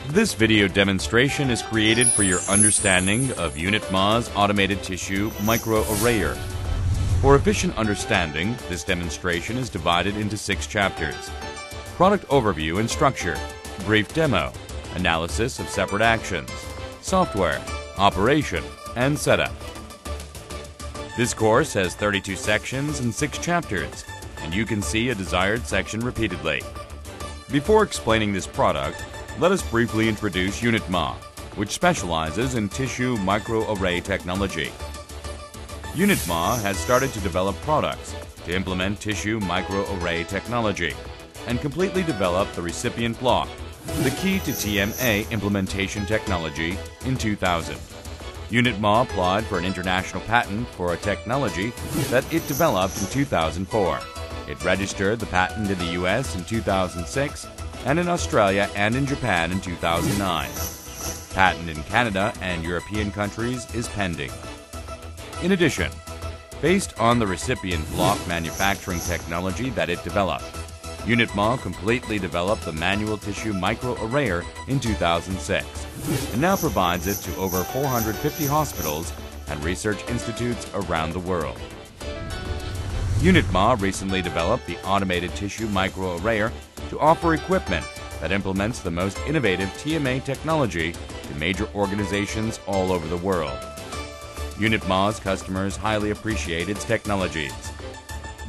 This video demonstration is created for your understanding of Unitma's automated tissue microarrayer. For efficient understanding, this demonstration is divided into 6 chapters: product overview and structure, brief demo, analysis of separate actions, software, operation, and setup. This course has 32 sections and 6 chapters, and you can see a desired section repeatedly. Before explaining this product, let us briefly introduce Unitma, which specializes in tissue microarray technology. Unitma has started to develop products to implement tissue microarray technology and completely develop the recipient block, the key to TMA implementation technology, in 2000. Unitma applied for an international patent for a technology that it developed in 2004. It registered the patent in the US in 2006 and in Australia and in Japan in 2009. Patent in Canada and European countries is pending. In addition, based on the recipient block manufacturing technology that it developed, Unitma completely developed the manual tissue microarrayer in 2006 and now provides it to over 450 hospitals and research institutes around the world. Unitma recently developed the automated tissue microarrayer to offer equipment that implements the most innovative TMA technology to major organizations all over the world. Unitma's customers highly appreciate its technologies.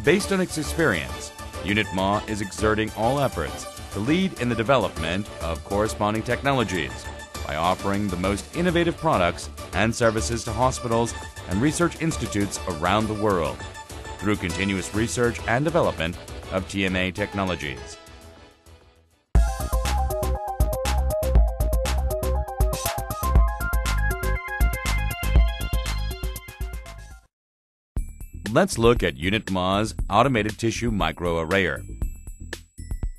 Based on its experience, Unitma is exerting all efforts to lead in the development of corresponding technologies by offering the most innovative products and services to hospitals and research institutes around the world through continuous research and development of TMA technologies. Let's look at Unitma's automated tissue microarrayer.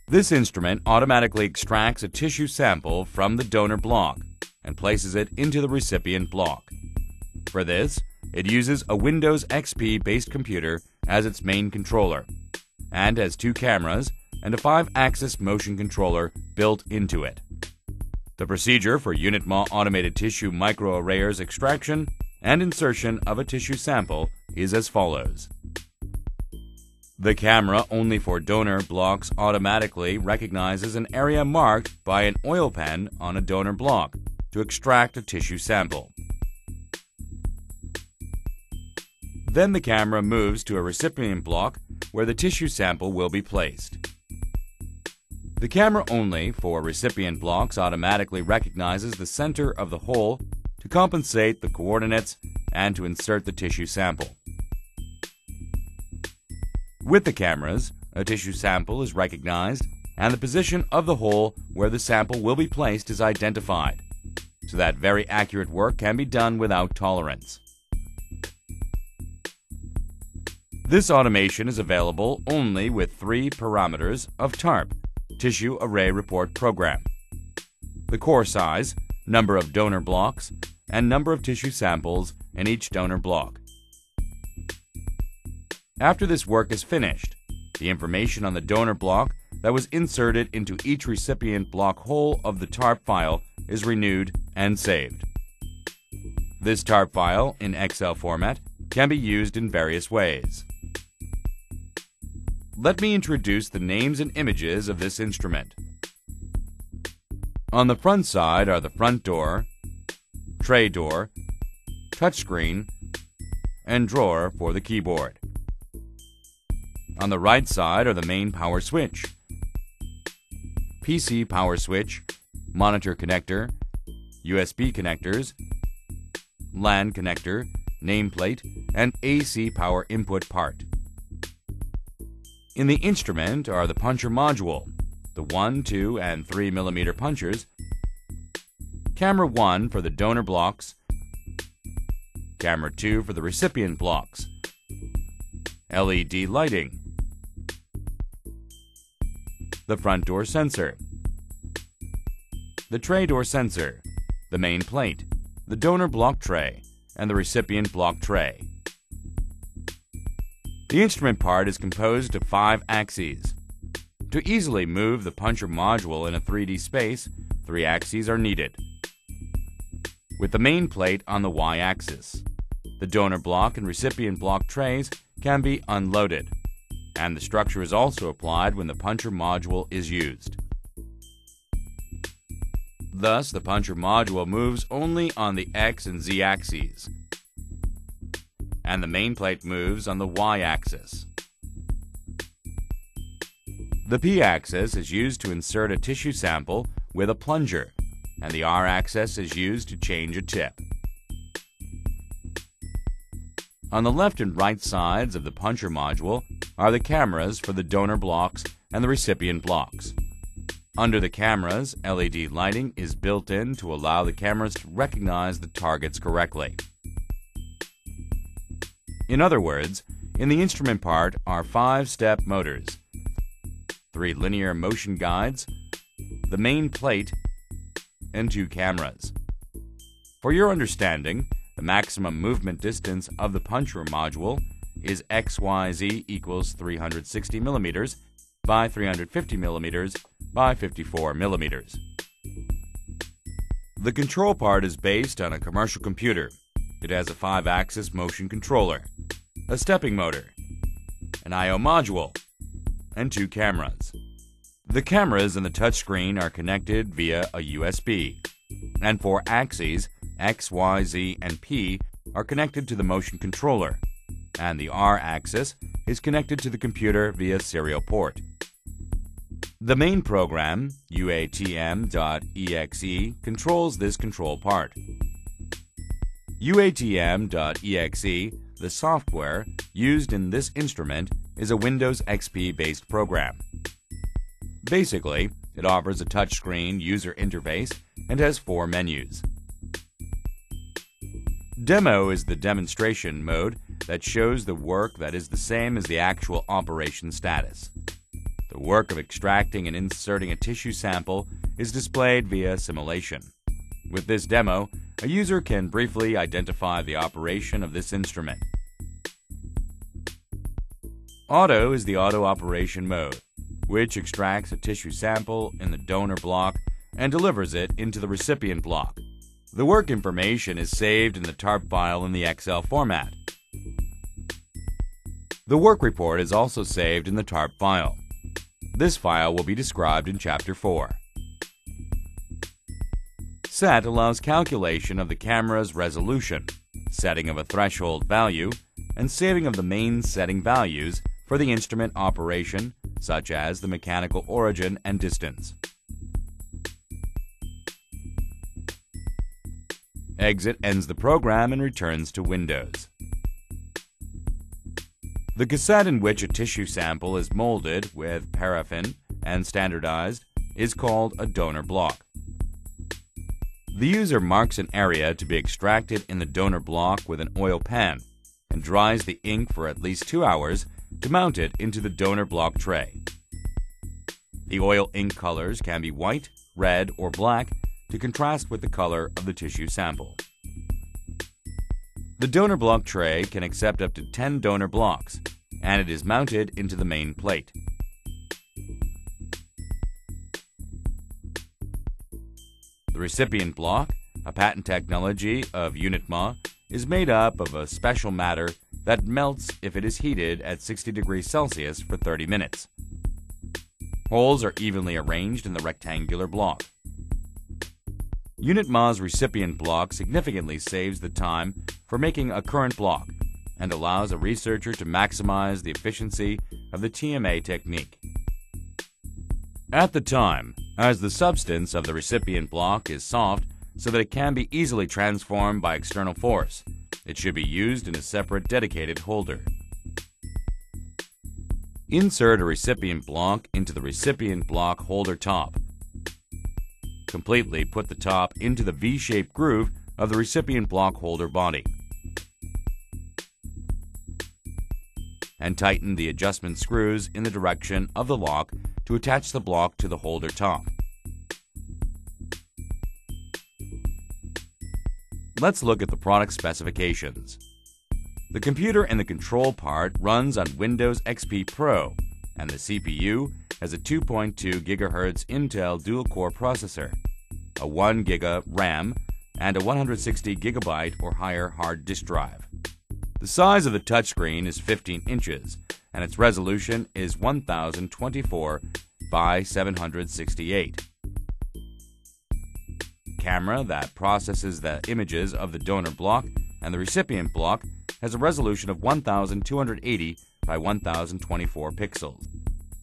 This instrument automatically extracts a tissue sample from the donor block and places it into the recipient block. For this, it uses a Windows XP-based computer as its main controller and has 2 cameras and a 5-axis motion controller built into it. The procedure for Unitma automated tissue microarrayer's extraction and insertion of a tissue sample is as follows. The camera only for donor blocks automatically recognizes an area marked by an oil pen on a donor block to extract a tissue sample. Then the camera moves to a recipient block where the tissue sample will be placed. The camera only for recipient blocks automatically recognizes the center of the hole to compensate the coordinates and to insert the tissue sample. With the cameras, a tissue sample is recognized and the position of the hole where the sample will be placed is identified, so that very accurate work can be done without tolerance. This automation is available only with 3 parameters of TARP, Tissue Array Report Program: the core size, number of donor blocks, and number of tissue samples in each donor block. After this work is finished, the information on the donor block that was inserted into each recipient block hole of the TARP file is renewed and saved. This TARP file in Excel format can be used in various ways. Let me introduce the names and images of this instrument. On the front side are the front door, tray door, touchscreen, and drawer for the keyboard. On the right side are the main power switch, PC power switch, monitor connector, USB connectors, LAN connector, nameplate, and AC power input part. In the instrument are the puncher module, the 1, 2, and 3 mm punchers, camera 1 for the donor blocks, camera 2 for the recipient blocks, LED lighting, the front door sensor, the tray door sensor, the main plate, the donor block tray, and the recipient block tray. The instrument part is composed of 5 axes. To easily move the puncher module in a 3D space, 3 axes are needed. With the main plate on the y-axis, the donor block and recipient block trays can be unloaded, and the structure is also applied when the puncher module is used. Thus, the puncher module moves only on the X and Z axes, and the main plate moves on the y-axis. The P-axis is used to insert a tissue sample with a plunger, and the R-axis is used to change a tip. On the left and right sides of the puncher module are the cameras for the donor blocks and the recipient blocks. Under the cameras, LED lighting is built in to allow the cameras to recognize the targets correctly. In other words, in the instrument part are 5-step motors, 3 linear motion guides, the main plate, and 2 cameras. For your understanding, the maximum movement distance of the puncher module is XYZ equals 360 millimeters by 350 millimeters by 54 millimeters. The control part is based on a commercial computer. It has a 5-axis motion controller, a stepping motor, an I/O module, and 2 cameras. The cameras and the touchscreen are connected via a USB, and 4 axes, X, Y, Z, and P, are connected to the motion controller, and the R axis is connected to the computer via serial port. The main program, UTAM.exe, controls this control part. UTAM.exe, the software used in this instrument, is a Windows XP-based program. Basically, it offers a touchscreen user interface and has 4 menus. Demo is the demonstration mode that shows the work that is the same as the actual operation status. The work of extracting and inserting a tissue sample is displayed via simulation. With this demo, a user can briefly identify the operation of this instrument. Auto is the auto operation mode, which extracts a tissue sample in the donor block and delivers it into the recipient block. The work information is saved in the TARP file in the Excel format. The work report is also saved in the TARP file. This file will be described in Chapter 4. Set allows calculation of the camera's resolution, setting of a threshold value, and saving of the main setting values for the instrument operation, such as the mechanical origin and distance. Exit ends the program and returns to Windows. The cassette in which a tissue sample is molded with paraffin and standardized is called a donor block. The user marks an area to be extracted in the donor block with an oil pan and dries the ink for at least 2 hours to mount it into the donor block tray. The oil ink colors can be white, red, or black to contrast with the color of the tissue sample. The donor block tray can accept up to 10 donor blocks, and it is mounted into the main plate. The recipient block, a patent technology of Unitma, is made up of a special matter that melts if it is heated at 60 degrees Celsius for 30 minutes. Holes are evenly arranged in the rectangular block. Unitma's recipient block significantly saves the time for making a current block and allows a researcher to maximize the efficiency of the TMA technique. At the time, as the substance of the recipient block is soft so that it can be easily transformed by external force, it should be used in a separate dedicated holder. Insert a recipient block into the recipient block holder top. Completely put the top into the V-shaped groove of the recipient block holder body. And tighten the adjustment screws in the direction of the lock to attach the block to the holder top. Let's look at the product specifications. The computer and the control part runs on Windows XP Pro, and the CPU has a 2.2 GHz Intel dual-core processor. a 1 GB RAM, and a 160 GB or higher hard disk drive. The size of the touchscreen is 15 inches, and its resolution is 1024 by 768. Camera that processes the images of the donor block and the recipient block has a resolution of 1280 by 1024 pixels.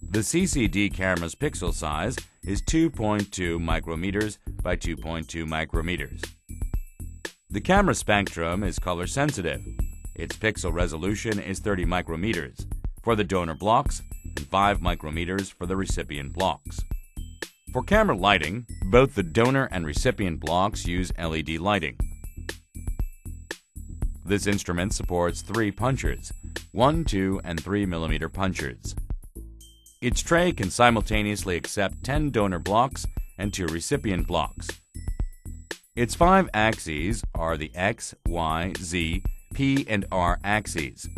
The CCD camera's pixel size is 2.2 micrometers by 2.2 micrometers. The camera spectrum is color sensitive. Its pixel resolution is 30 micrometers for the donor blocks and 5 micrometers for the recipient blocks. For camera lighting, both the donor and recipient blocks use LED lighting. This instrument supports 3 punchers, 1, 2, and 3 mm punchers. Its tray can simultaneously accept 10 donor blocks and 2 recipient blocks. Its 5 axes are the X, Y, Z, P, and R axes.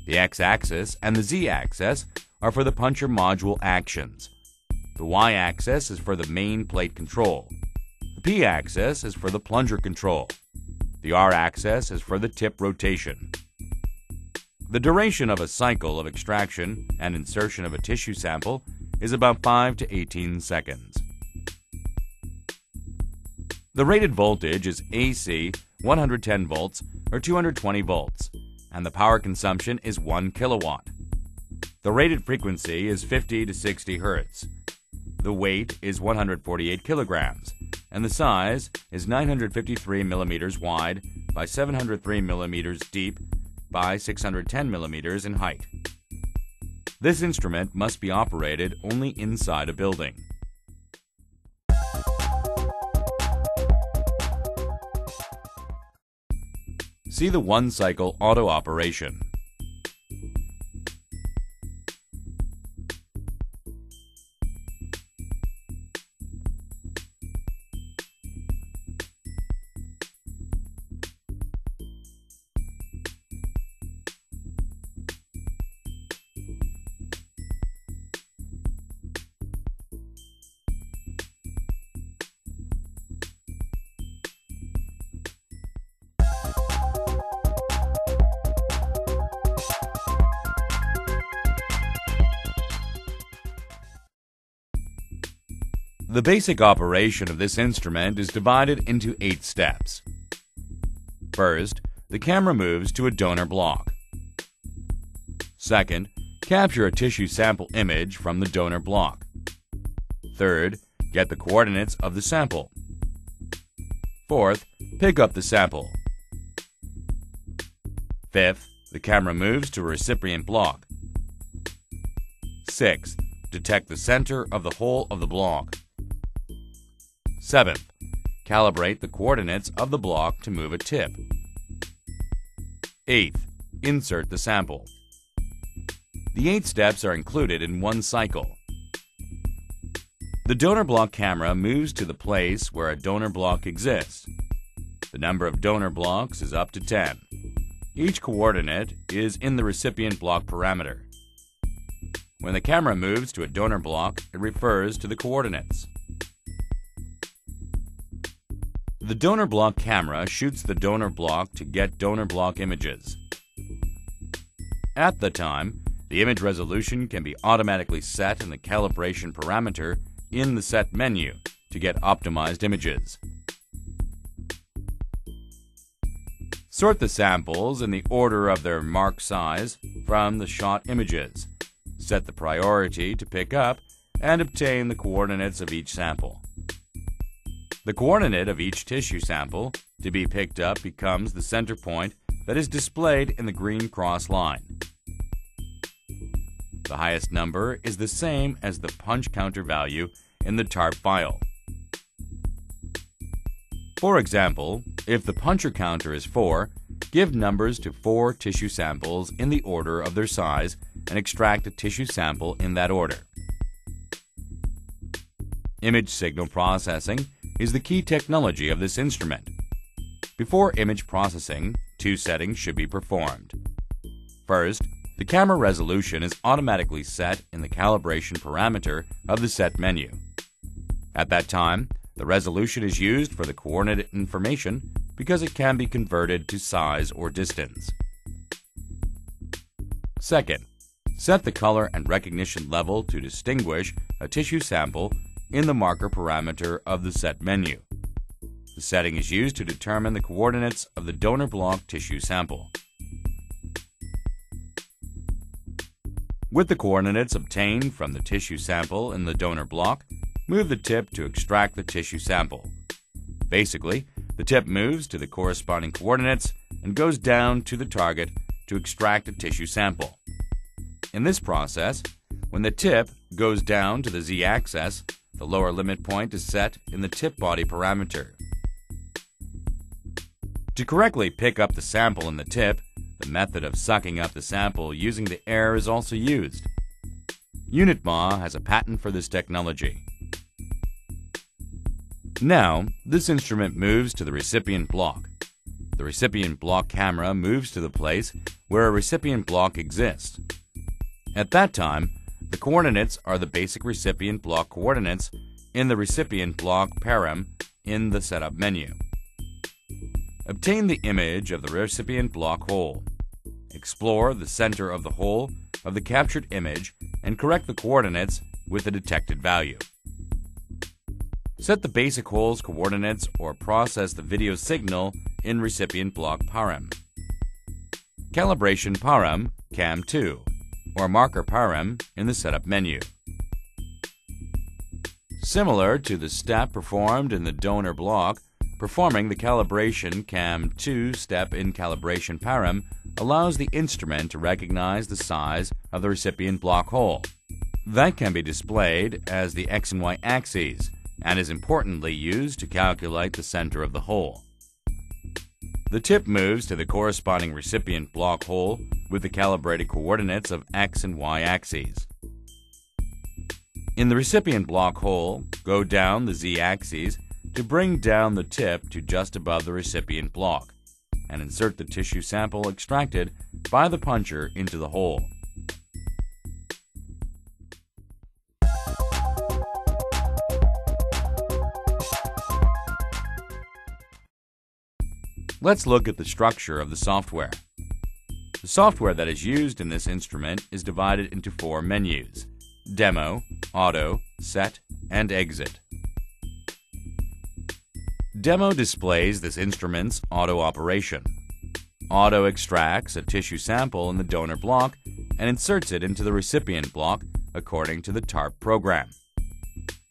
The X-axis and the Z-axis are for the puncher module actions. The Y-axis is for the main plate control. The P-axis is for the plunger control. The R-axis is for the tip rotation. The duration of a cycle of extraction and insertion of a tissue sample is about 5 to 18 seconds. The rated voltage is AC 110 volts or 220 volts, and the power consumption is 1 kilowatt. The rated frequency is 50 to 60 Hz. The weight is 148 kilograms, and the size is 953 millimeters wide by 703 millimeters deep by 610 millimeters in height. This instrument must be operated only inside a building. See the one-cycle auto operation. The basic operation of this instrument is divided into 8 steps. First, the camera moves to a donor block. Second, capture a tissue sample image from the donor block. Third, get the coordinates of the sample. Fourth, pick up the sample. Fifth, the camera moves to a recipient block. Sixth, detect the center of the hole of the block. 7th, calibrate the coordinates of the block to move a tip. 8th, insert the sample. The 8 steps are included in one cycle. The donor block camera moves to the place where a donor block exists. The number of donor blocks is up to 10. Each coordinate is in the recipient block parameter. When the camera moves to a donor block, it refers to the coordinates. The donor block camera shoots the donor block to get donor block images. At the time, the image resolution can be automatically set in the calibration parameter in the Set menu to get optimized images. Sort the samples in the order of their mark size from the shot images. Set the priority to pick up and obtain the coordinates of each sample. The coordinate of each tissue sample to be picked up becomes the center point that is displayed in the green cross line. The highest number is the same as the punch counter value in the TARP file. For example, if the puncher counter is 4, give numbers to 4 tissue samples in the order of their size and extract a tissue sample in that order. Image signal processing is the key technology of this instrument. Before image processing, 2 settings should be performed. First, the camera resolution is automatically set in the calibration parameter of the Set menu. At that time, The resolution is used for the coordinate information because it can be converted to size or distance. Second, set the color and recognition level to distinguish a tissue sample in the marker parameter of the Set menu. The setting is used to determine the coordinates of the donor block tissue sample. With the coordinates obtained from the tissue sample in the donor block, move the tip to extract the tissue sample. Basically, the tip moves to the corresponding coordinates and goes down to the target to extract a tissue sample. In this process, when the tip goes down to the z-axis, the lower limit point is set in the tip body parameter. To correctly pick up the sample in the tip, the method of sucking up the sample using the air is also used. Unitma has a patent for this technology. Now, this instrument moves to the recipient block. The recipient block camera moves to the place where a recipient block exists. At that time, the coordinates are the basic recipient block coordinates in the recipient block param in the Setup menu. Obtain the image of the recipient block hole. Explore the center of the hole of the captured image and correct the coordinates with the detected value. Set the basic hole's coordinates or process the video signal in recipient block param. Calibration param CAM2 or marker param in the Setup menu. Similar to the step performed in the donor block, performing the calibration CAM2 step in calibration param allows the instrument to recognize the size of the recipient block hole. That can be displayed as the X and Y axes and is importantly used to calculate the center of the hole. The tip moves to the corresponding recipient block hole with the calibrated coordinates of X and Y axes. In the recipient block hole, go down the Z-axis to bring down the tip to just above the recipient block and insert the tissue sample extracted by the puncher into the hole. Let's look at the structure of the software. The software that is used in this instrument is divided into 4 menus: Demo, Auto, Set, and Exit. Demo displays this instrument's auto operation. Auto extracts a tissue sample in the donor block and inserts it into the recipient block according to the TARP program.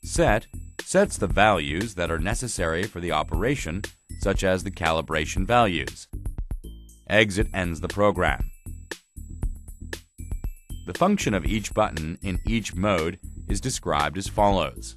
Set sets the values that are necessary for the operation, such as the calibration values. Exit ends the program. The function of each button in each mode is described as follows.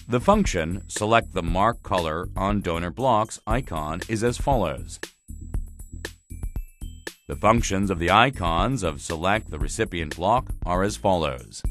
The function Select the Mark Color on Donor Blocks icon is as follows. The functions of the icons of Select the Recipient Block are as follows.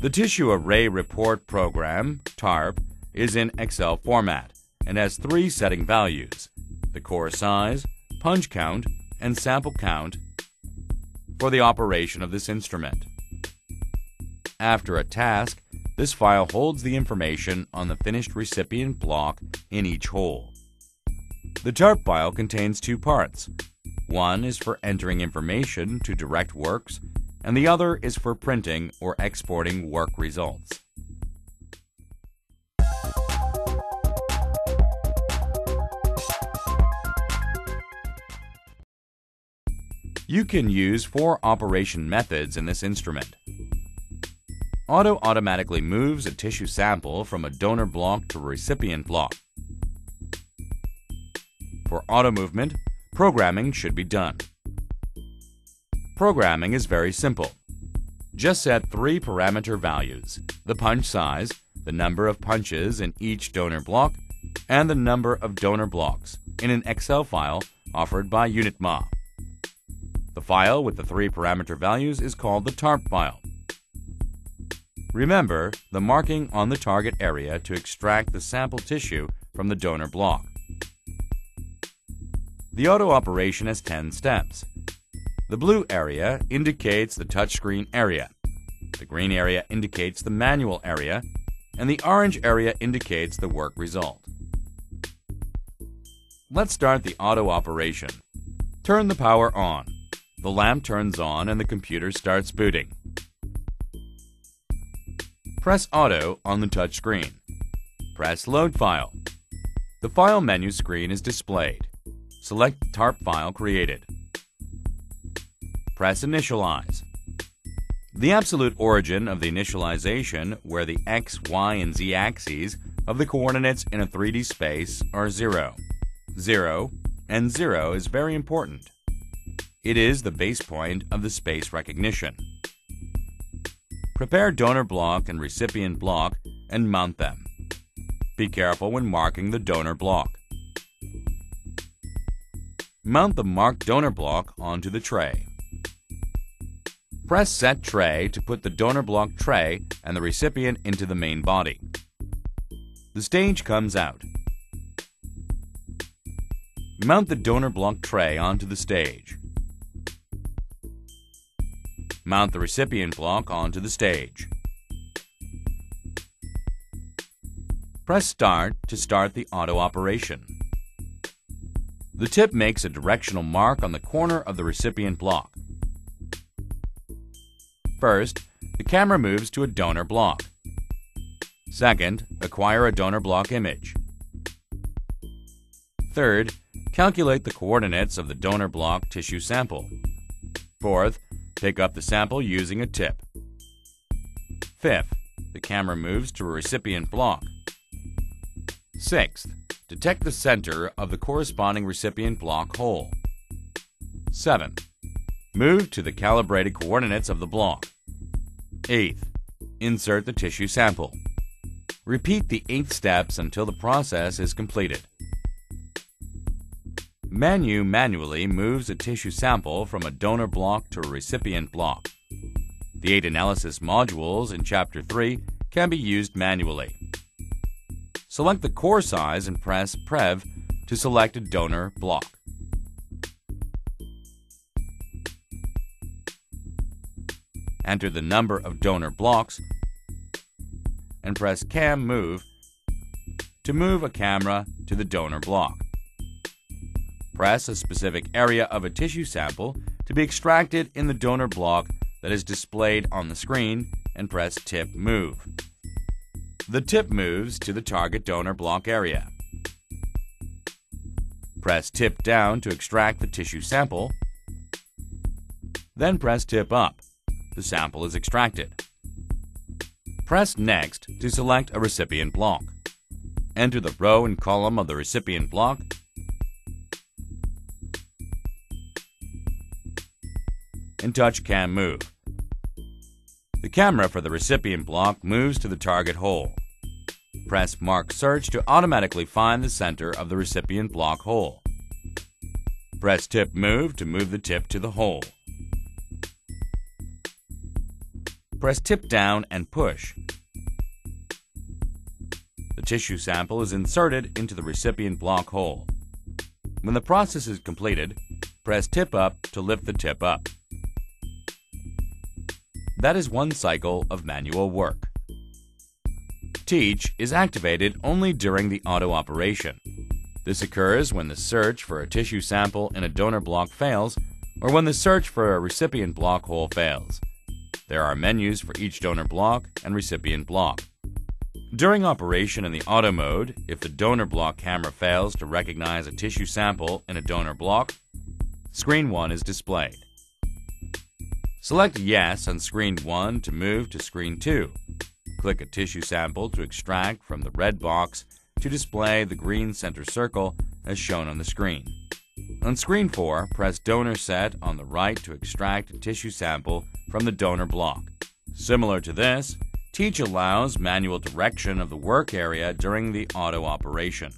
The Tissue Array Report Program, TARP, is in Excel format and has 3 setting values: the core size, punch count, and sample count for the operation of this instrument. After a task, this file holds the information on the finished recipient block in each hole. The TARP file contains 2 parts. One is for entering information to direct works, and the other is for printing or exporting work results. You can use 4 operation methods in this instrument. Auto automatically moves a tissue sample from a donor block to a recipient block. For auto movement, programming should be done. Programming is very simple. Just set 3 parameter values: the punch size, the number of punches in each donor block, and the number of donor blocks in an Excel file offered by Unitma. The file with the 3 parameter values is called the TARP file. Remember the marking on the target area to extract the sample tissue from the donor block. The auto operation has 10 steps. The blue area indicates the touchscreen area, the green area indicates the manual area, and the orange area indicates the work result. Let's start the auto operation. Turn the power on. The lamp turns on and the computer starts booting. Press Auto on the touch screen. Press Load File. The File menu screen is displayed. Select the TARP file created. Press Initialize. The absolute origin of the initialization, where the X, Y, and Z axes of the coordinates in a 3D space are 0. 0 and 0 is very important. It is the base point of the space recognition. Prepare donor block and recipient block and mount them. Be careful when marking the donor block. Mount the marked donor block onto the tray. Press Set Tray to put the donor block tray and the recipient into the main body. The stage comes out. Mount the donor block tray onto the stage. Mount the recipient block onto the stage. Press Start to start the auto operation. The tip makes a directional mark on the corner of the recipient block. First, the camera moves to a donor block. Second, acquire a donor block image. Third, calculate the coordinates of the donor block tissue sample. Fourth, pick up the sample using a tip. Fifth, the camera moves to a recipient block. Sixth, detect the center of the corresponding recipient block hole. Seventh, move to the calibrated coordinates of the block. Eighth, insert the tissue sample. Repeat the 8 steps until the process is completed. Menu manually moves a tissue sample from a donor block to a recipient block. The 8 analysis modules in Chapter 3 can be used manually. Select the core size and press Prev to select a donor block. Enter the number of donor blocks and press Cam Move to move a camera to the donor block. Press a specific area of a tissue sample to be extracted in the donor block that is displayed on the screen and press Tip Move. The tip moves to the target donor block area. Press Tip Down to extract the tissue sample. Then press Tip Up. The sample is extracted. Press Next to select a recipient block. Enter the row and column of the recipient block and touch Cam Move. The camera for the recipient block moves to the target hole. Press Mark Search to automatically find the center of the recipient block hole. Press Tip Move to move the tip to the hole. Press Tip Down and push. The tissue sample is inserted into the recipient block hole. When the process is completed, press tip up to lift the tip up. That is one cycle of manual work. Teach is activated only during the auto operation. This occurs when the search for a tissue sample in a donor block fails or when the search for a recipient block hole fails. There are menus for each donor block and recipient block. During operation in the auto mode, if the donor block camera fails to recognize a tissue sample in a donor block, Screen 1 is displayed. Select Yes on Screen 1 to move to Screen 2. Click a tissue sample to extract from the red box to display the green center circle as shown on the screen. On Screen 4, press Donor Set on the right to extract a tissue sample from the donor block. Similar to this, Teach allows manual direction of the work area during the auto operation.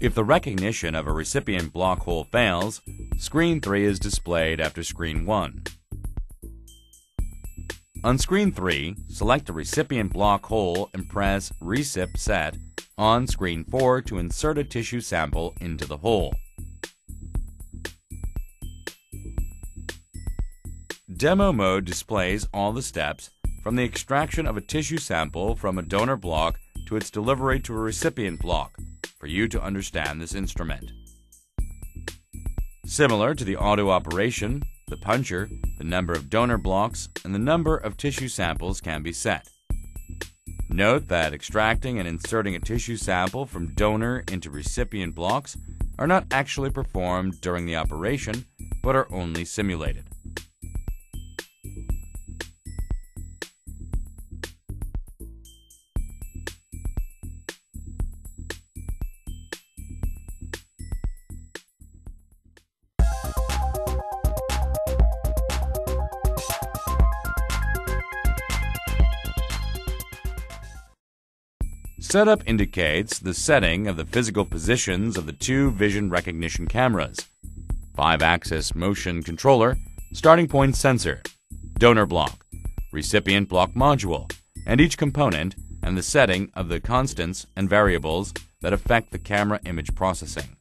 If the recognition of a recipient block hole fails, Screen 3 is displayed after Screen 1. On Screen 3, select a recipient block hole and press Recip Set on Screen 4 to insert a tissue sample into the hole. Demo mode displays all the steps from the extraction of a tissue sample from a donor block to its delivery to a recipient block for you to understand this instrument. Similar to the auto operation, the puncher, the number of donor blocks, and the number of tissue samples can be set. Note that extracting and inserting a tissue sample from donor into recipient blocks are not actually performed during the operation, but are only simulated. Setup indicates the setting of the physical positions of the two vision recognition cameras, 5-axis motion controller, starting point sensor, donor block, recipient block module, and each component, and the setting of the constants and variables that affect the camera image processing.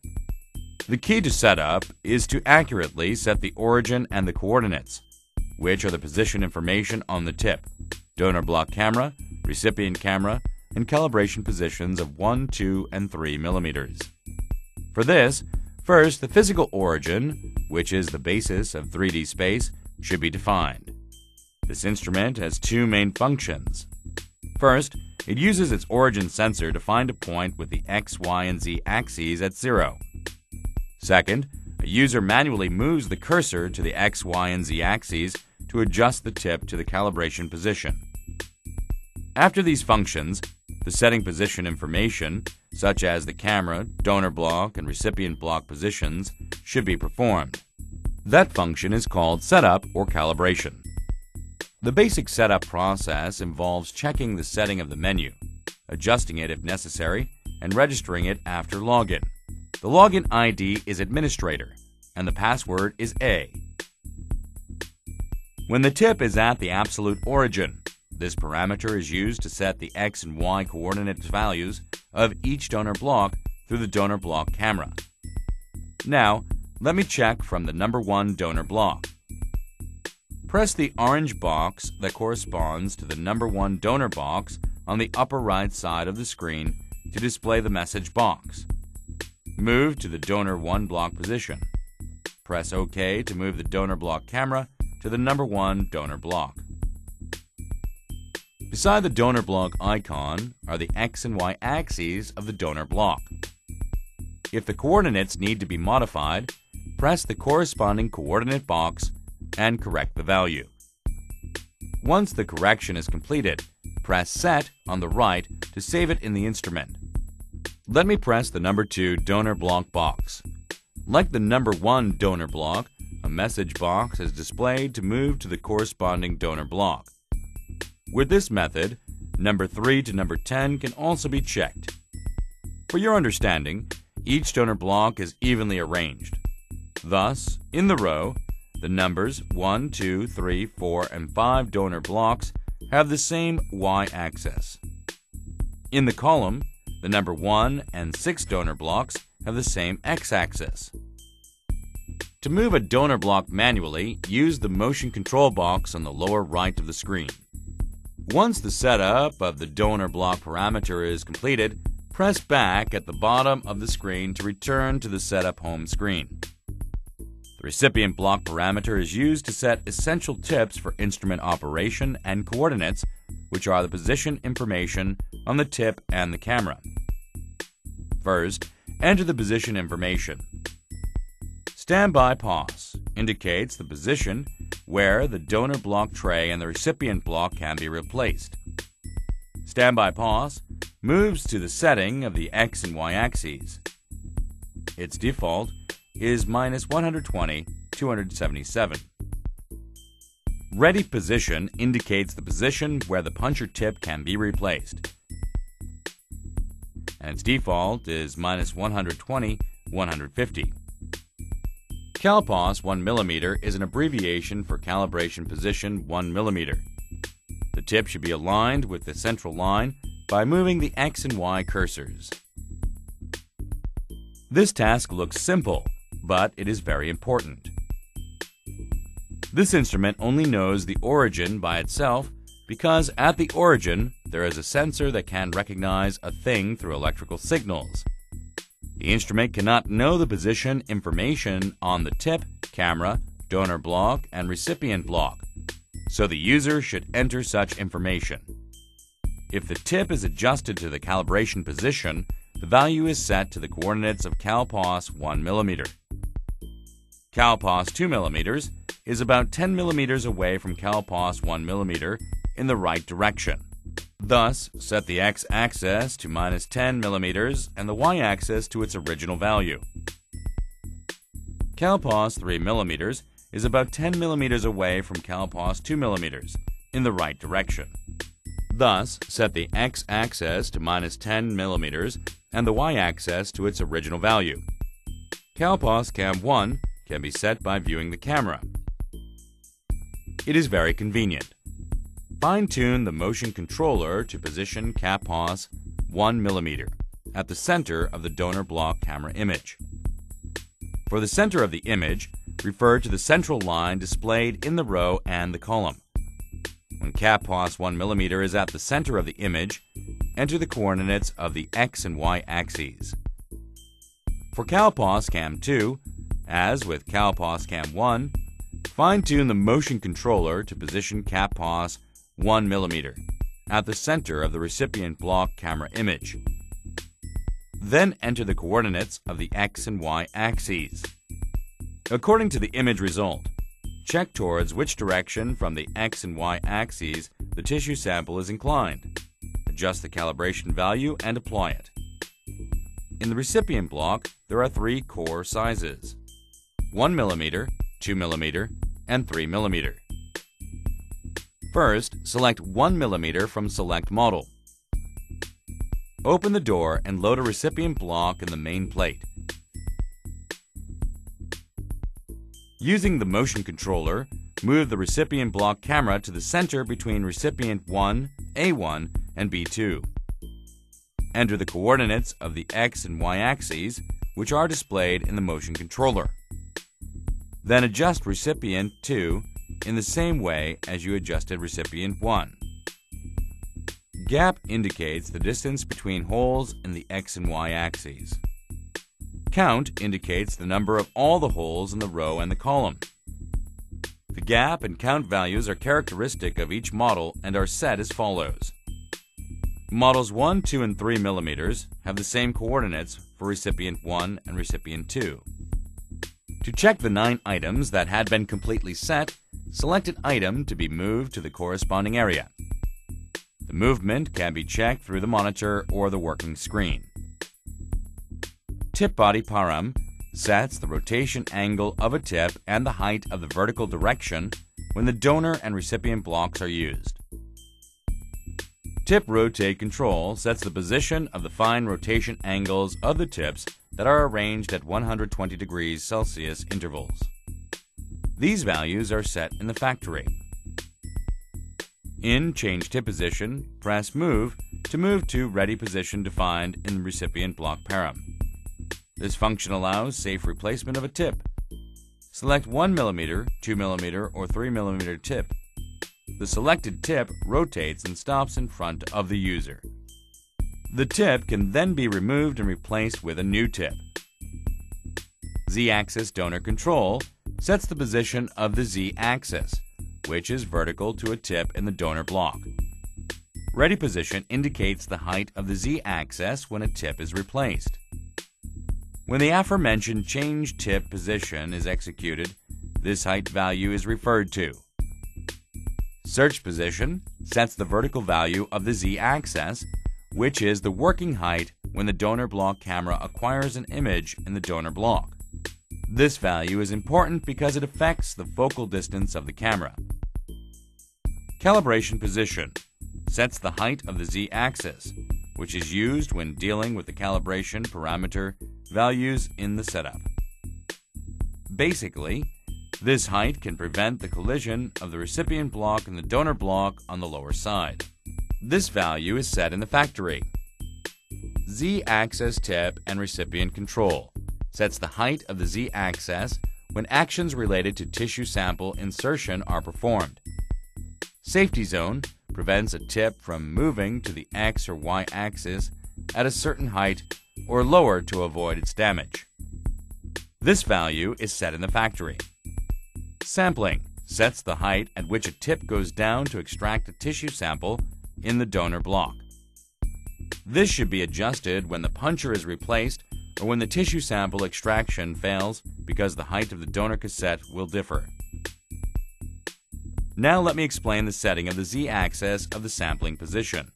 The key to setup is to accurately set the origin and the coordinates, which are the position information on the tip, donor block camera, recipient camera, and calibration positions of 1, 2, and 3 millimeters. For this, first the physical origin, which is the basis of 3D space, should be defined. This instrument has two main functions. First, it uses its origin sensor to find a point with the X, Y, and Z axes at 0. Second, a user manually moves the cursor to the X, Y, and Z axes to adjust the tip to the calibration position. After these functions, the setting position information, such as the camera, donor block, and recipient block positions, should be performed. That function is called setup or calibration. The basic setup process involves checking the setting of the menu, adjusting it if necessary, and registering it after login. The login ID is administrator, and the password is A. When the tip is at the absolute origin, this parameter is used to set the X and Y coordinate values of each donor block through the donor block camera. Now, let me check from the number 1 donor block. Press the orange box that corresponds to the number 1 donor box on the upper right side of the screen to display the message box. Move to the donor 1 block position. Press OK to move the donor block camera to the number 1 donor block. Beside the donor block icon are the X and Y axes of the donor block. If the coordinates need to be modified, press the corresponding coordinate box and correct the value. Once the correction is completed, press Set on the right to save it in the instrument. Let me press the number 2 donor block box. Like the number 1 donor block, a message box is displayed to move to the corresponding donor block. With this method, number 3 to number 10 can also be checked. For your understanding, each donor block is evenly arranged. Thus, in the row, the numbers 1, 2, 3, 4, and 5 donor blocks have the same Y-axis. In the column, the number 1 and 6 donor blocks have the same x-axis. To move a donor block manually, use the motion control box on the lower right of the screen. Once the setup of the donor block parameter is completed, press back at the bottom of the screen to return to the setup home screen. The recipient block parameter is used to set essential tips for instrument operation and coordinates, which are the position information on the tip and the camera. First, enter the position information. Standby pause indicates the position where the donor block tray and the recipient block can be replaced. Standby pause moves to the setting of the X and Y axes. Its default is -120, 277. Ready position indicates the position where the puncher tip can be replaced, and its default is -120, 150. CalPos 1 mm is an abbreviation for calibration position 1 mm. The tip should be aligned with the central line by moving the X and Y cursors. This task looks simple, but it is very important. This instrument only knows the origin by itself because at the origin there is a sensor that can recognize a thing through electrical signals. The instrument cannot know the position information on the tip, camera, donor block, and recipient block, so the user should enter such information. If the tip is adjusted to the calibration position, the value is set to the coordinates of CalPos 1 mm. CalPos 2 mm is about 10 mm away from CalPos 1 mm in the right direction. Thus, set the x-axis to -10 mm and the y-axis to its original value. CalPos 3 mm is about 10 mm away from CalPos 2 mm in the right direction. Thus, set the x-axis to -10 mm and the y-axis to its original value. CalPos Cam 1 can be set by viewing the camera. It is very convenient. Fine-tune the motion controller to position CalPos 1 mm at the center of the donor block camera image. For the center of the image, refer to the central line displayed in the row and the column. When CalPos 1 mm is at the center of the image, enter the coordinates of the X and Y axes. For CalPos Cam 2, as with CalPos Cam 1, fine-tune the motion controller to position CalPos 1 mm at the center of the recipient block camera image. Then enter the coordinates of the X and Y axes. According to the image result, check towards which direction from the X and Y axes the tissue sample is inclined. Adjust the calibration value and apply it. In the recipient block, there are 3 core sizes: 1 mm, 2 mm, and 3 mm. First, select 1 mm from Select Model. Open the door and load a recipient block in the main plate. Using the motion controller, move the recipient block camera to the center between recipient 1, A1, and B2. Enter the coordinates of the X and Y axes, which are displayed in the motion controller. Then adjust recipient 2 in the same way as you adjusted recipient 1. Gap indicates the distance between holes in the X and Y axes. Count indicates the number of all the holes in the row and the column. The gap and count values are characteristic of each model and are set as follows. Models 1, 2, and 3 mm have the same coordinates for recipient 1 and recipient 2. To check the 9 items that had been completely set, select an item to be moved to the corresponding area. The movement can be checked through the monitor or the working screen. Tip body param sets the rotation angle of a tip and the height of the vertical direction when the donor and recipient blocks are used. Tip rotate control sets the position of the fine rotation angles of the tips that are arranged at 120 degrees Celsius intervals. These values are set in the factory. In Change Tip Position, press Move to move to ready position defined in the recipient block param. This function allows safe replacement of a tip. Select 1 mm, 2 mm, or 3 mm tip. The selected tip rotates and stops in front of the user. The tip can then be removed and replaced with a new tip. Z-axis donor control sets the position of the Z-axis, which is vertical to a tip in the donor block. Ready position indicates the height of the Z-axis when a tip is replaced. When the aforementioned change tip position is executed, this height value is referred to. Search position sets the vertical value of the Z-axis, which is the working height when the donor block camera acquires an image in the donor block. This value is important because it affects the focal distance of the camera. Calibration position sets the height of the Z-axis, which is used when dealing with the calibration parameter values in the setup. Basically, this height can prevent the collision of the recipient block and the donor block on the lower side. This value is set in the factory. Z-axis tip and recipient control sets the height of the Z-axis when actions related to tissue sample insertion are performed. Safety zone prevents a tip from moving to the X or Y axis at a certain height or lower to avoid its damage. This value is set in the factory. Sampling sets the height at which a tip goes down to extract a tissue sample in the donor block. This should be adjusted when the puncher is replaced or when the tissue sample extraction fails because the height of the donor cassette will differ. Now let me explain the setting of the Z-axis of the sampling position.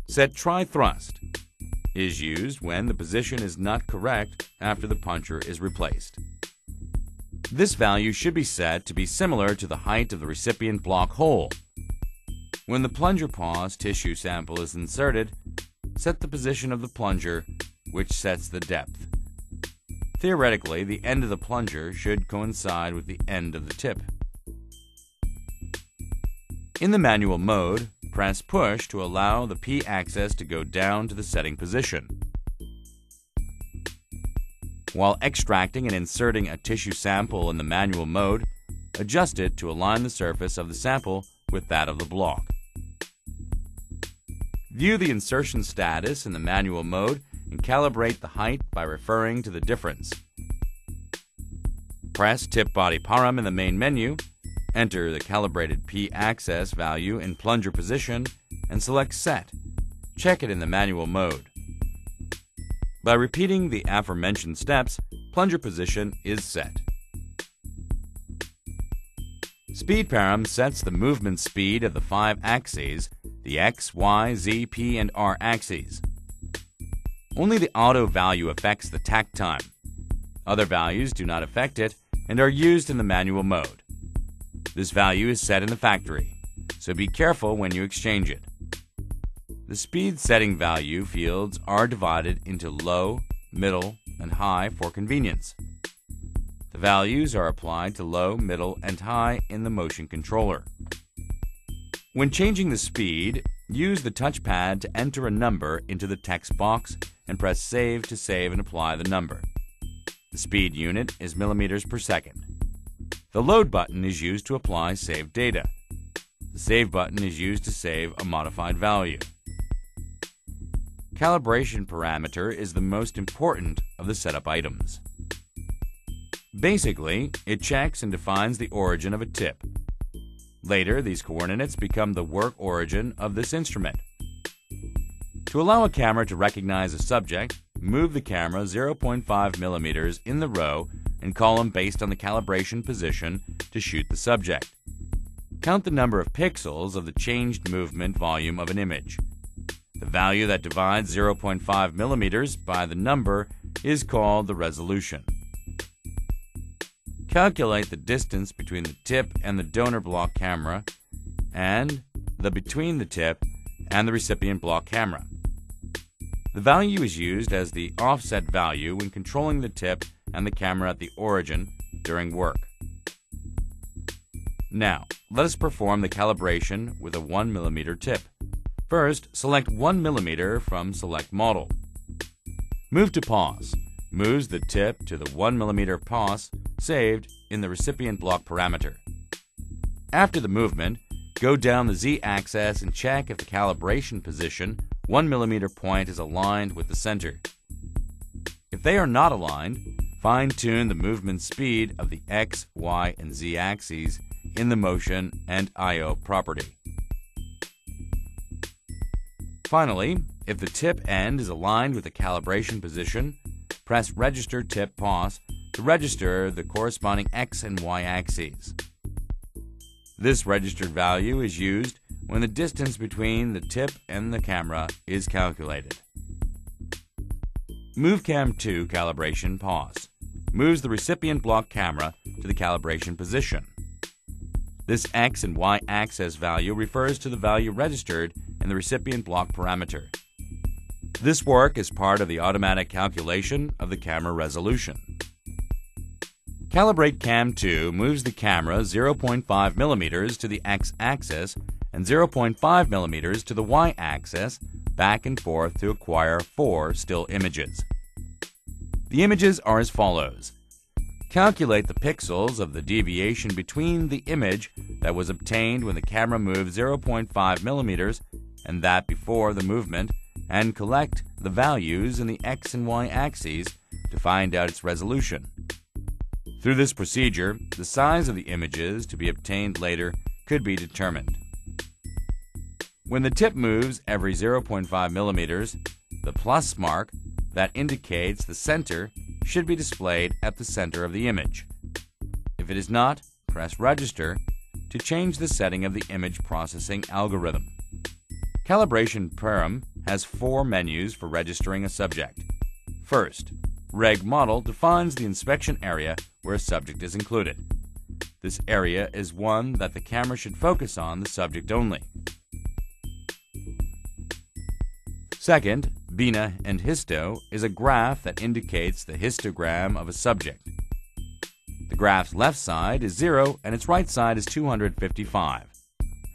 Set try-thrust is used when the position is not correct after the puncher is replaced. This value should be set to be similar to the height of the recipient block hole. When the plunger pause tissue sample is inserted, set the position of the plunger, which sets the depth. Theoretically, the end of the plunger should coincide with the end of the tip. In the manual mode, press push to allow the P axis to go down to the setting position. While extracting and inserting a tissue sample in the manual mode, adjust it to align the surface of the sample with that of the block. View the insertion status in the manual mode and calibrate the height by referring to the difference. Press tip body param in the main menu, enter the calibrated P-axis value in plunger position, and select Set. Check it in the manual mode. By repeating the aforementioned steps, plunger position is set. Speed param sets the movement speed of the 5 axes, the X, Y, Z, P, and R axes. Only the auto value affects the takt time. Other values do not affect it and are used in the manual mode. This value is set in the factory, so be careful when you exchange it. The speed setting value fields are divided into low, middle, and high for convenience. The values are applied to low, middle, and high in the motion controller. When changing the speed, use the touchpad to enter a number into the text box and press Save to save and apply the number. The speed unit is millimeters per second. The Load button is used to apply saved data. The Save button is used to save a modified value. Calibration parameter is the most important of the setup items. Basically, it checks and defines the origin of a tip. Later, these coordinates become the work origin of this instrument. To allow a camera to recognize a subject, move the camera 0.5 millimeters in the row and column based on the calibration position to shoot the subject. Count the number of pixels of the changed movement volume of an image. The value that divides 0.5 millimeters by the number is called the resolution. Calculate the distance between the tip and the donor block camera and the between the tip and the recipient block camera. The value is used as the offset value when controlling the tip and the camera at the origin during work. Now, let us perform the calibration with a 1 mm tip. First, select 1 mm from Select Model. Move to Pause. Moves the tip to the 1 mm pause saved in the recipient block parameter. After the movement, go down the Z-axis and check if the calibration position 1 mm point is aligned with the center. If they are not aligned, fine-tune the movement speed of the X, Y, and Z axes in the Motion and I/O property. Finally, if the tip end is aligned with the calibration position, press Register Tip Pause to register the corresponding X and Y axes. This registered value is used when the distance between the tip and the camera is calculated. Move Cam 2 Calibration Pause. Moves the recipient block camera to the calibration position. This X and Y axis value refers to the value registered in the recipient block parameter. This work is part of the automatic calculation of the camera resolution. Calibrate Cam 2 moves the camera 0.5 mm to the X-axis and 0.5 mm to the Y-axis back and forth to acquire 4 still images. The images are as follows. Calculate the pixels of the deviation between the image that was obtained when the camera moved 0.5 mm and that before the movement, and collect the values in the X and Y axes to find out its resolution. Through this procedure, the size of the images to be obtained later could be determined. When the tip moves every 0.5 mm, the plus mark that indicates the center should be displayed at the center of the image. If it is not, press Register to change the setting of the image processing algorithm. Calibration Param has 4 menus for registering a subject. First, Reg Model defines the inspection area where a subject is included. This area is one that the camera should focus on the subject only. Second, Bina and Histo is a graph that indicates the histogram of a subject. The graph's left side is 0 and its right side is 255.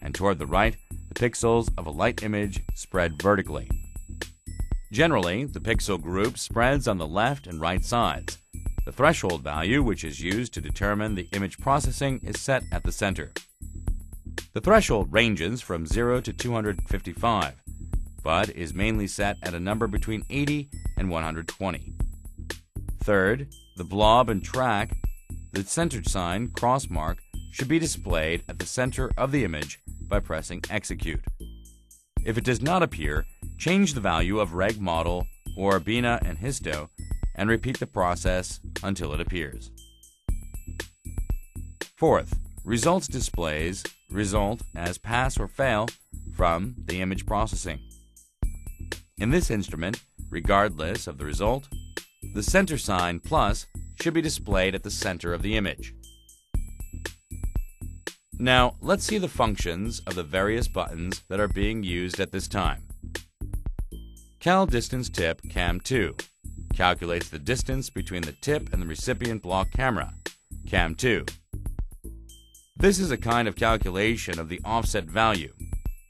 And toward the right, the pixels of a light image spread vertically. Generally, the pixel group spreads on the left and right sides. The threshold value, which is used to determine the image processing, is set at the center. The threshold ranges from 0 to 255, but is mainly set at a number between 80 and 120. Third, the blob and track, the centered sign, cross mark, should be displayed at the center of the image by pressing Execute. If it does not appear, change the value of Reg Model or Bina and Histo and repeat the process until it appears. Fourth, Results displays result as pass or fail from the image processing. In this instrument, regardless of the result, the center sign plus should be displayed at the center of the image. Now, let's see the functions of the various buttons that are being used at this time. Cal Distance Tip Cam 2 calculates the distance between the tip and the recipient block camera, Cam 2. This is a kind of calculation of the offset value.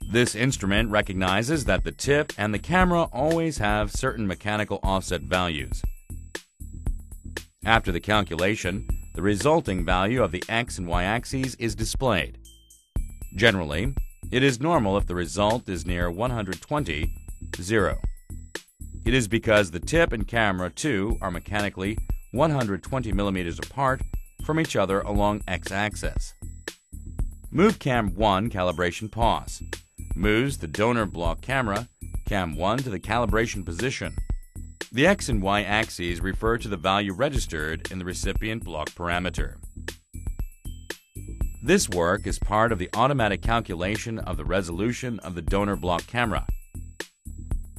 This instrument recognizes that the tip and the camera always have certain mechanical offset values. After the calculation, the resulting value of the X and Y axes is displayed. Generally, it is normal if the result is near 120, 0. It is because the tip and camera too are mechanically 120 millimeters apart from each other along X-axis. Move Cam 1 calibration pause. Moves the donor block camera, Cam 1, to the calibration position. The X and Y axes refer to the value registered in the recipient block parameter. This work is part of the automatic calculation of the resolution of the donor block camera.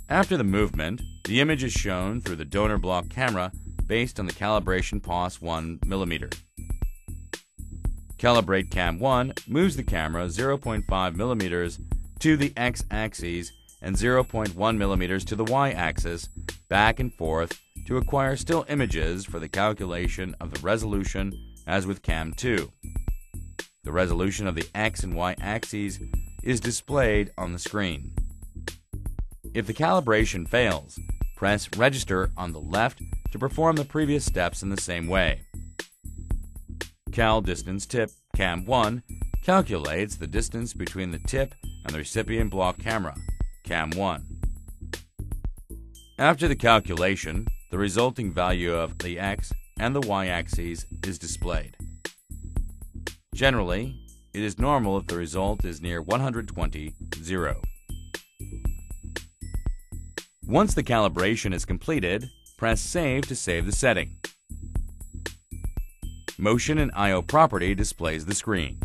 After the movement, the image is shown through the donor block camera based on the calibration pause 1 mm. Calibrate Cam 1 moves the camera 0.5 mm to the X-axis and 0.1 mm to the Y-axis back and forth to acquire still images for the calculation of the resolution as with Cam 2. The resolution of the X and Y axes is displayed on the screen. If the calibration fails, press Register on the left to perform the previous steps in the same way. Cal Distance Tip Cam 1 calculates the distance between the tip and the recipient block camera, Cam 1. After the calculation, the resulting value of the X and the Y axes is displayed. Generally, it is normal if the result is near 120, 0. Once the calibration is completed, press Save to save the setting. Motion and I/O Property displays the screen.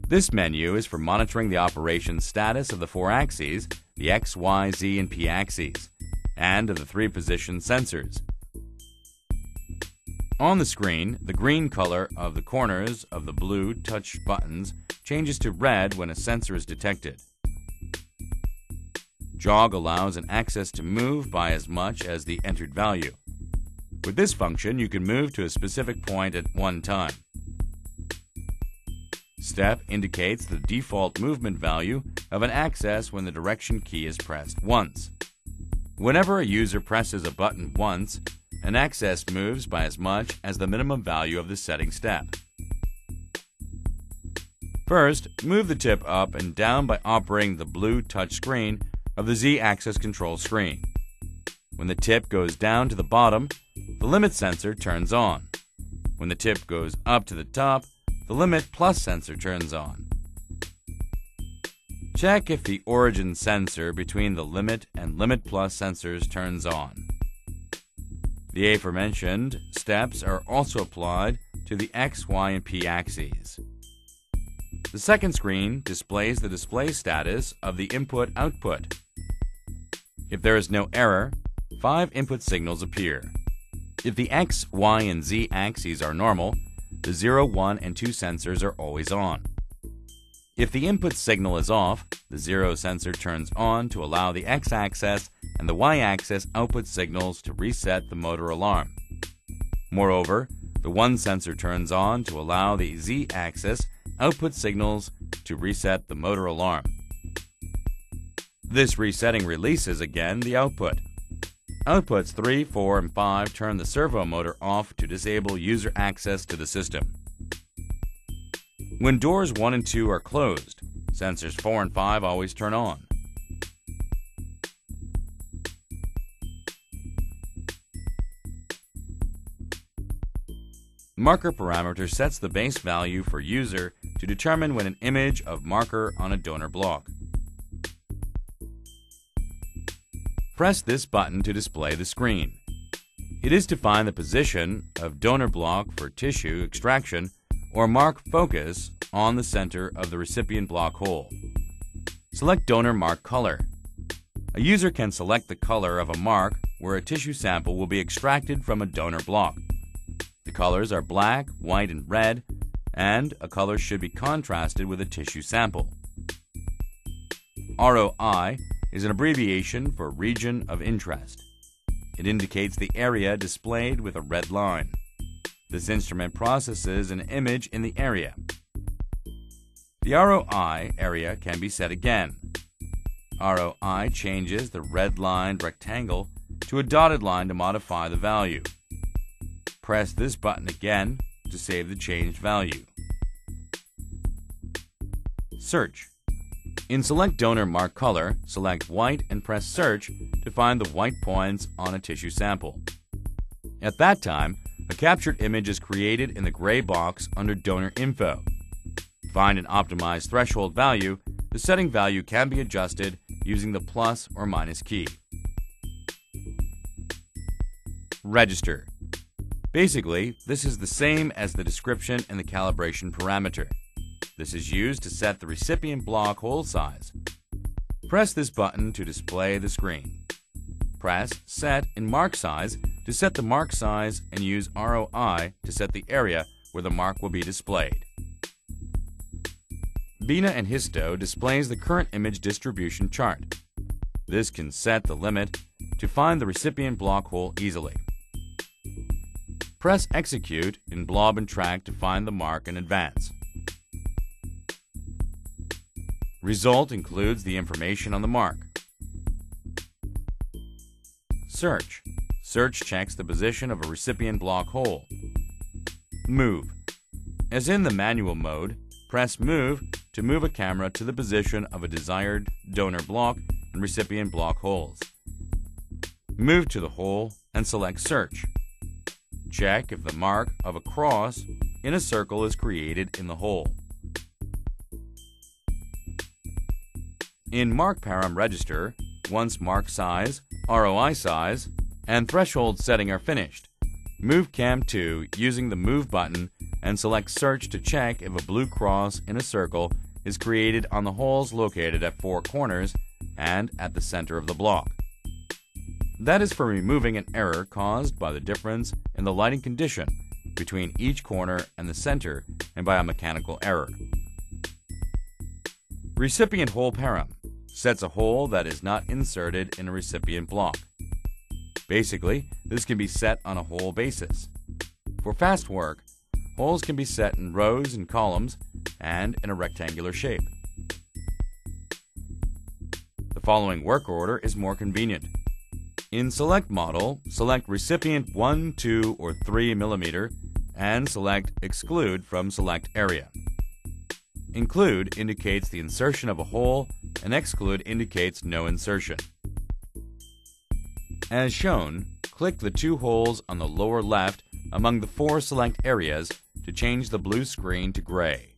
This menu is for monitoring the operation status of the 4 axes, the X, Y, Z, and P axes, and of the 3 position sensors. On the screen, the green color of the corners of the blue touch buttons changes to red when a sensor is detected. Jog allows an axis to move by as much as the entered value. With this function, you can move to a specific point at one time. Step indicates the default movement value of an axis when the direction key is pressed once. Whenever a user presses a button once, an axis moves by as much as the minimum value of the setting step. First, move the tip up and down by operating the blue touch screen of the Z-axis control screen. When the tip goes down to the bottom, the limit sensor turns on. When the tip goes up to the top, the limit plus sensor turns on. Check if the origin sensor between the limit and limit plus sensors turns on. The aforementioned steps are also applied to the X, Y, and P axes. The second screen displays the display status of the input-output. If there is no error, 5 input signals appear. If the X, Y, and Z axes are normal, the 0, 1, and 2 sensors are always on. If the input signal is off, the 0 sensor turns on to allow the X-axis and the Y-axis output signals to reset the motor alarm. Moreover, the 1 sensor turns on to allow the Z-axis output signals to reset the motor alarm. This resetting releases again the output. Outputs 3, 4, and 5 turn the servo motor off to disable user access to the system. When doors 1 and 2 are closed, sensors 4 and 5 always turn on. Marker parameter sets the base value for user to determine when an image of marker on a donor block. Press this button to display the screen. It is to find the position of donor block for tissue extraction or mark focus on the center of the recipient block hole. Select donor mark color. A user can select the color of a mark where a tissue sample will be extracted from a donor block. The colors are black, white, and red, and a color should be contrasted with a tissue sample. ROI is an abbreviation for Region of Interest. It indicates the area displayed with a red line. This instrument processes an image in the area. The ROI area can be set again. ROI changes the red-lined rectangle to a dotted line to modify the value. Press this button again to save the changed value. Search. In Select Donor Mark Color, select White and press Search to find the white points on a tissue sample. At that time, a captured image is created in the gray box under Donor Info. To find an optimized threshold value, the setting value can be adjusted using the plus or minus key. Register. Basically, this is the same as the description and the calibration parameter. This is used to set the recipient block hole size. Press this button to display the screen. Press Set in Mark Size to set the mark size and use ROI to set the area where the mark will be displayed. BINA and Histo displays the current image distribution chart. This can set the limit to find the recipient block hole easily. Press Execute in Blob and Track to find the mark in advance. Result includes the information on the mark. Search. Search checks the position of a recipient block hole. Move. As in the manual mode, press Move to move a camera to the position of a desired donor block and recipient block holes. Move to the hole and select Search. Check if the mark of a cross in a circle is created in the hole. In Mark Param Register, once mark size, ROI size, and threshold setting are finished, move Cam 2 using the Move button and select Search to check if a blue cross in a circle is created on the holes located at 4 corners and at the center of the block. That is for removing an error caused by the difference in the lighting condition between each corner and the center and by a mechanical error. Recipient hole param sets a hole that is not inserted in a recipient block. Basically, this can be set on a hole basis. For fast work, holes can be set in rows and columns and in a rectangular shape. The following work order is more convenient. In Select Model, select Recipient 1, 2, or 3 mm and select Exclude from Select Area. Include indicates the insertion of a hole and Exclude indicates no insertion. As shown, click the 2 holes on the lower left among the 4 select areas to change the blue screen to gray.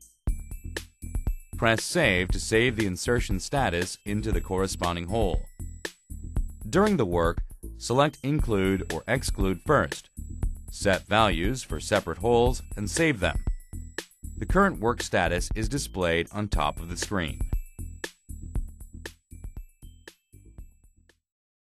Press Save to save the insertion status into the corresponding hole. During the work, select Include or Exclude first. Set values for separate holes and save them. The current work status is displayed on top of the screen.